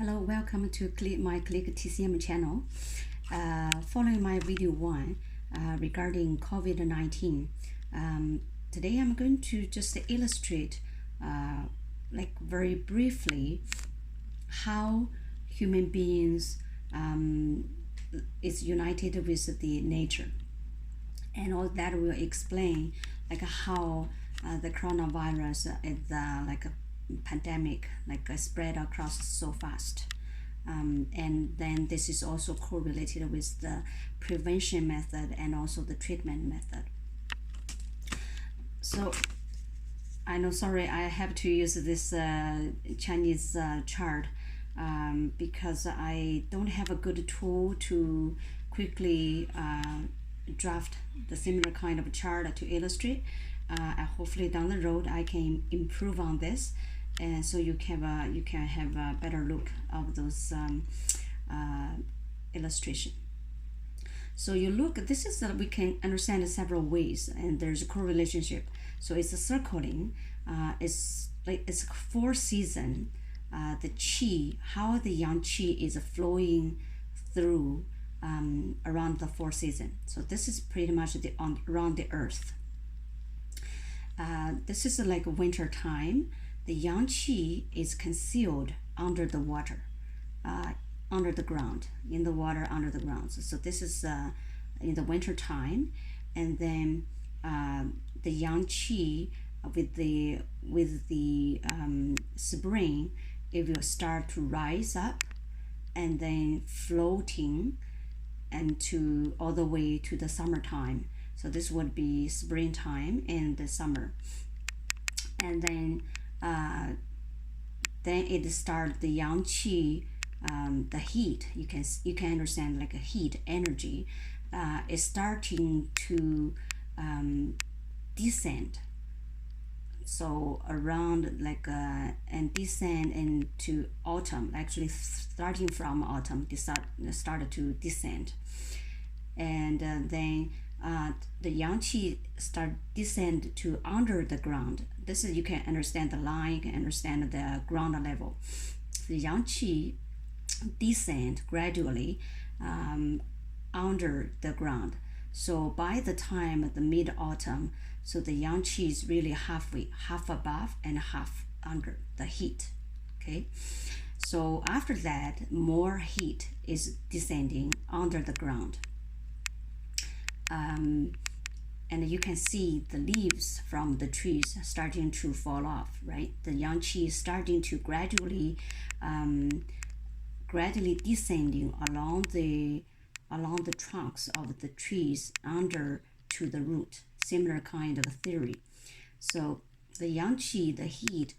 Hello, welcome to my Click TCM channel. Following my video 1 regarding COVID-19, today I'm going to just illustrate very briefly how human beings is united with the nature, and all that will explain how the coronavirus is like a pandemic spread across so fast, and then this is also correlated with the prevention method and also the treatment method. So I know, sorry, I have to use this Chinese chart because I don't have a good tool to quickly draft the similar kind of chart to illustrate. Hopefully down the road I can improve on this, and so you can have a better look of those illustration. So you look, this is we can understand several ways, and there's a correlationship. So it's a circling, it's 4 season, the qi, how the yang qi is flowing through around the 4 season. So this is pretty much around the earth. This is like winter time. The yang qi is concealed under the water, under the ground, in the water under the ground. So this is in the winter time, and then the yang qi with the spring, it will start to rise up and then floating and to all the way to the summertime. So this would be springtime and the summer, and then it starts the yang qi, the heat. You can understand like a heat energy is starting to descend. So around and descend into autumn. Actually, starting from autumn, they started to descend, and then the yang qi start descend to under the ground. This is, you can understand the line, you can understand the ground level. The yang qi descend gradually under the ground. So by the time of the mid-autumn, so the yang qi is really half above and half under the heat. Okay, so after that, more heat is descending under the ground. And you can see the leaves from the trees starting to fall off, right? The yang qi is starting to gradually descending along the trunks of the trees under to the root. Similar kind of theory. So the yang qi, the heat,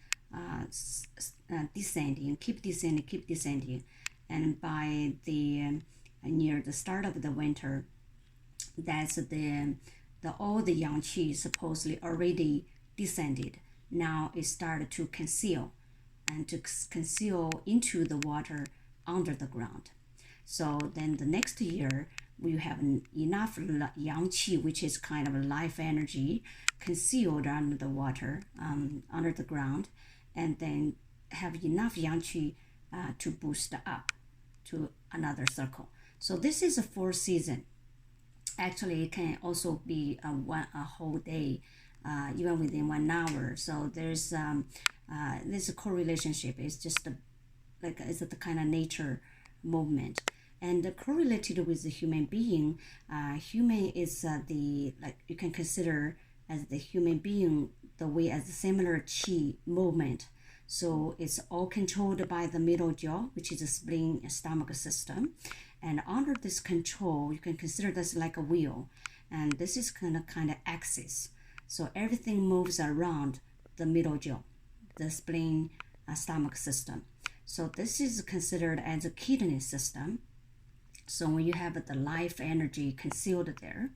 descending, keep descending, and by the near the start of the winter, that's all the yang qi supposedly already descended. Now it started to conceal into the water under the ground. So then the next year, we have enough yang qi, which is kind of a life energy, concealed under the water, under the ground, and then have enough yang qi to boost up to another circle. So this is a 4 season. Actually, it can also be a whole day, even within 1 hour. So there's this correlationship. It's just it's the kind of nature movement. And correlated with the human being, human is you can consider as the human being the way as a similar qi movement. So it's all controlled by the middle jaw, which is the spleen stomach system. And under this control, you can consider this like a wheel. And this is kind of axis. So everything moves around the middle jaw, the spleen stomach system. So this is considered as a kidney system. So when you have the life energy concealed there,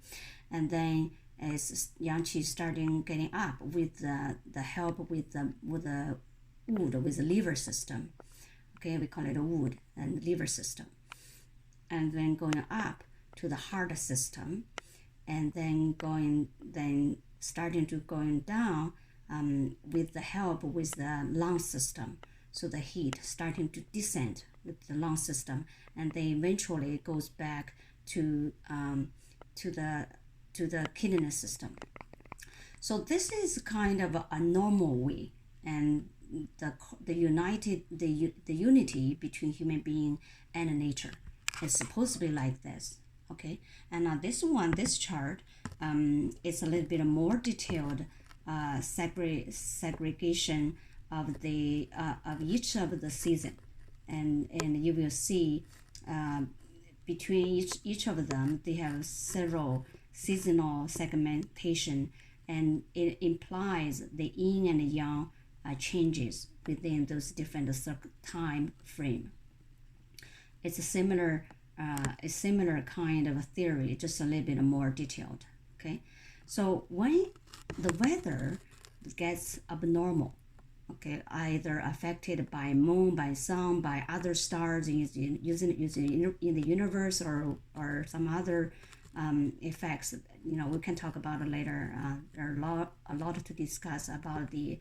and then as yang qi starting getting up with the help with the wood, with the liver system. Okay, we call it a wood and liver system. And then going up to the heart system, and then starting to going down with the help with the lung system. So the heat starting to descend the lung system, and then eventually it goes back to the kidney system. So this is kind of a normal way, and the unity between human being and nature is supposed to be like this. Okay, and now this chart is a little bit more detailed segregation of the of each of the season, and you will see between each of them they have several seasonal segmentation, and it implies the yin and yang changes within those different time frame. It's a similar kind of a theory, just a little bit more detailed. Okay, so when the weather gets abnormal, okay, either affected by moon, by sun, by other stars using in the universe, or some other effects, we can talk about it later. There are a lot to discuss about the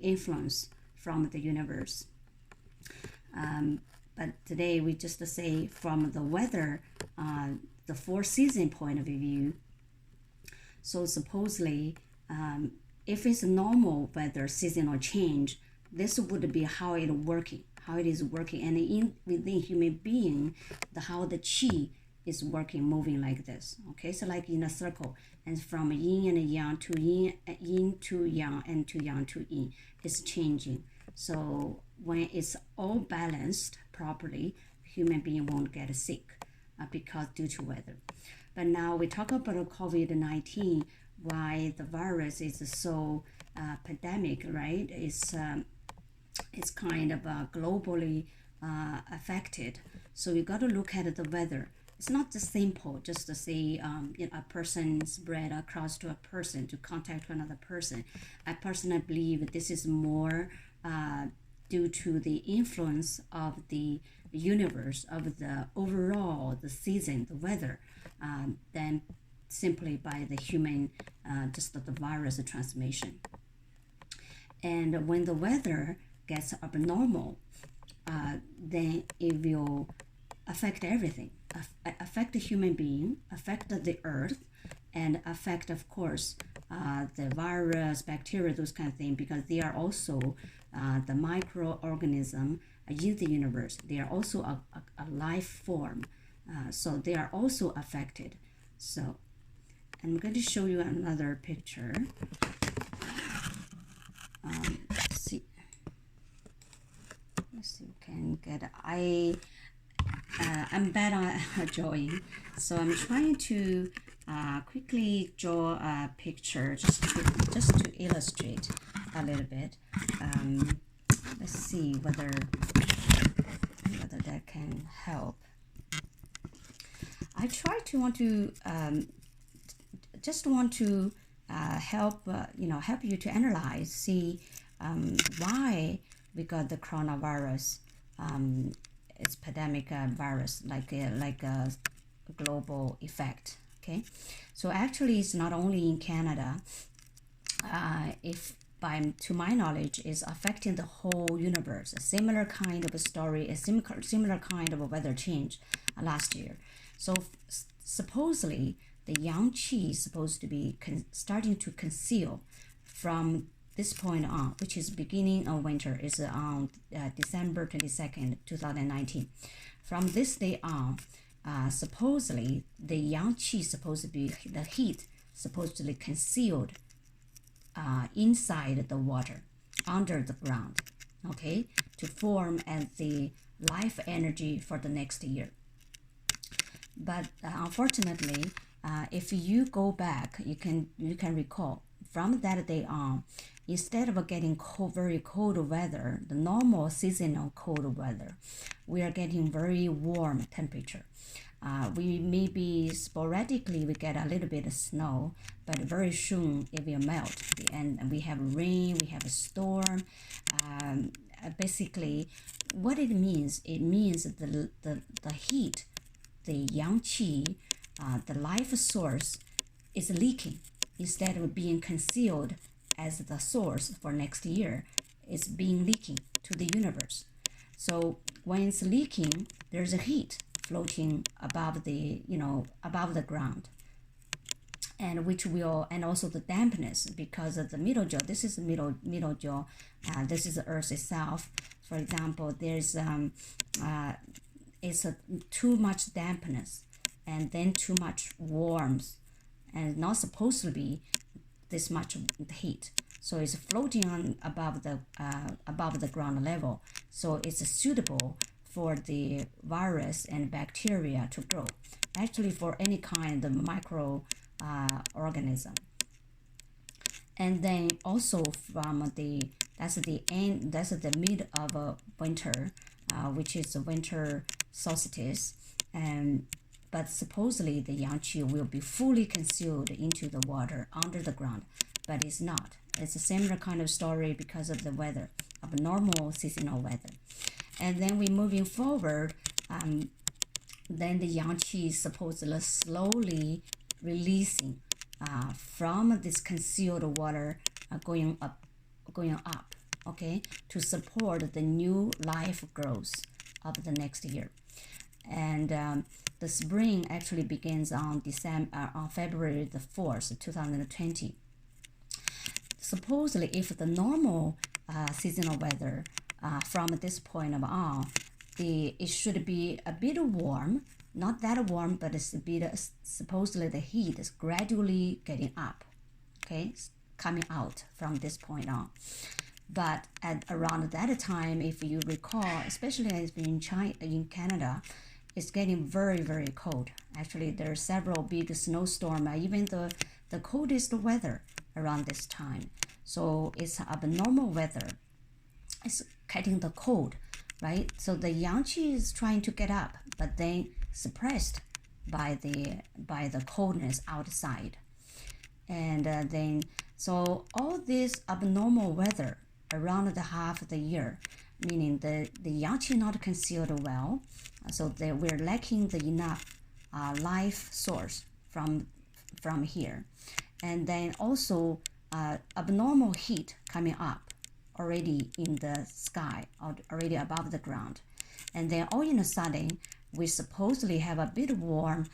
influence from the universe. But today we just say from the weather, the 4-season point of view. So supposedly, if it's normal weather seasonal change, this would be how it is working, and within human being, how the chi is working, moving like this. Okay, so like in a circle, and from yin and yang to yin to yang, and to yang to yin, it's changing. So when it's all balanced properly, human being won't get sick because due to weather. But now we talk about COVID-19, why the virus is so pandemic, right? It's kind of globally affected. So we got to look at the weather. It's not just simple just to say a person spread across to a person, to contact to another person. I personally believe this is more due to the influence of the universe, of the overall, the season, the weather, than simply by the human, just the virus transmission. And when the weather gets abnormal, then it will affect everything, affect the human being, affect the earth, and affect, of course, the virus, bacteria, those kind of things, because they are also the microorganism in the universe. They are also a life form, so they are also affected. So I'm going to show you another picture. Let's see if we can get. I'm bad on drawing, so I'm trying to quickly draw a picture just to illustrate a little bit. Let's see whether that can help. I try to want to help help you to analyze, see why we got the coronavirus. It's pandemic virus, like a global effect. Okay, so actually it's not only in Canada. To my knowledge, is affecting the whole universe. A similar kind of a story, a similar kind of a weather change last year. So supposedly the yang qi is supposed to be starting to conceal from this point on, which is beginning of winter, is on December 22nd, 2019. From this day on, supposedly the yang qi supposed to be, the heat supposedly concealed inside the water, under the ground, okay, to form as the life energy for the next year. But unfortunately, if you go back, you can recall from that day on, instead of getting very cold weather, the normal seasonal cold weather, we are getting very warm temperature. We maybe sporadically we get a little bit of snow, but very soon it will melt. And we have rain, we have a storm. Basically, what it means the heat, the yang qi, the life source is leaking. Instead of being concealed as the source for next year, it's being leaking to the universe. So when it's leaking, there's a heat floating above the, above the ground, and which will, and also the dampness, because of the middle jaw. This is the middle jaw. This is the Earth itself. For example, there's it's too much dampness, and then too much warmth, and not supposed to be this much heat. So it's floating on above the ground level. So it's suitable for the virus and bacteria to grow. Actually, for any kind of micro organism. And then also from that's the mid of winter, which is the winter solstice, and but supposedly the Yangqi will be fully concealed into the water under the ground, but it's not. It's a similar kind of story because of the weather, abnormal seasonal weather. And then we're moving forward, then the Yangqi is supposedly slowly releasing from this concealed water, going up, okay, to support the new life growth of the next year. And the spring actually begins on February the 4th, 2020. Supposedly, if the normal seasonal weather from this point on, it should be a bit warm, not that warm, but it's a bit, supposedly the heat is gradually getting up, okay, coming out from this point on. But at around that time, if you recall, especially in Canada, it's getting very, very cold. Actually, there are several big snowstorms, even the coldest weather around this time. So it's abnormal weather. It's getting the cold, right? So the Yangqi is trying to get up, but then suppressed by the coldness outside. And then, so all this abnormal weather around the half of the year, meaning the Yangqi not concealed well, so we're lacking the enough life source from here. And then also abnormal heat coming up already in the sky, already above the ground. And then all in a sudden, we supposedly have a bit warm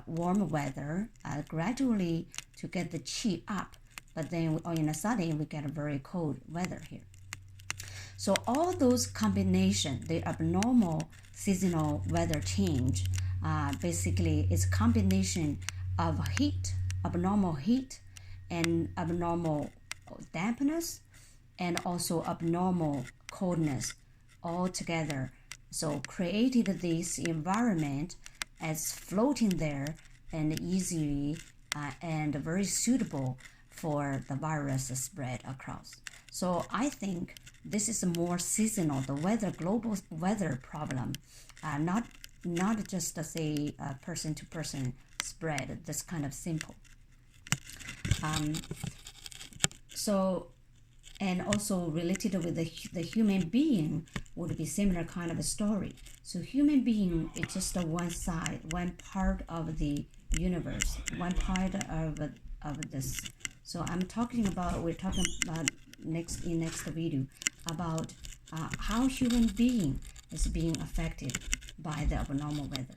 weather gradually to get the qi up, but then all in a sudden we get a very cold weather here. So all those combination, the abnormal seasonal weather change, basically is a combination of heat, abnormal heat, and abnormal dampness, and also abnormal coldness all together. So created this environment as floating there and easily and very suitable for the virus spread across. So I think this is more seasonal, the global weather problem, not just say person to person spread, this kind of simple. So, and also related with the human being would be similar kind of a story. So human being is just one side, one part of the universe, one part of this. So we're talking about next video about how human being is being affected by the abnormal weather.